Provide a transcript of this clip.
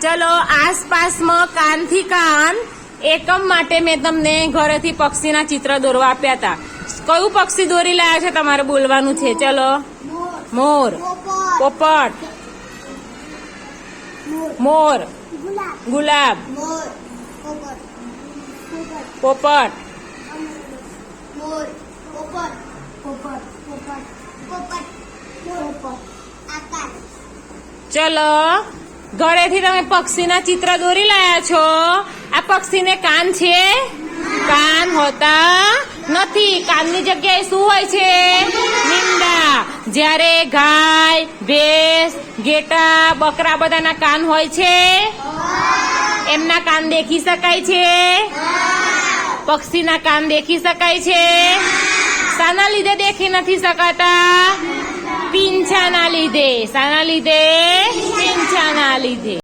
ચલો આસપાસમાં કાનથી કાન એકમ માટે મેં તમને ઘરેથી પક્ષીના ચિત્ર દોરવા આપ્યા હતા. કયું પક્ષી દોરી લાયા છે તમારે બોલવાનું છે. ચલો મોર, પોપટ, મોર, ગુલાબ, પોપટ, ચલો ઘરેથી તમે પક્ષીના ચિત્ર દોરી લાયા છો. આ પક્ષીને કાન છે? કાન હોતા નથી. કાનની જગ્યાએ શું હોય છે? નીંદા. જ્યારે ગાય, ભેંસ, ઘેટા, બકરા બધાના કાન હોય છે? એમના કાન દેખી શકાય છે? પક્ષીના કાન દેખી શકાય છે? શાના લીધે દેખી નથી શકાતા? પીંછાના લીધે. શાના લીધે? પીંછાના લીધે.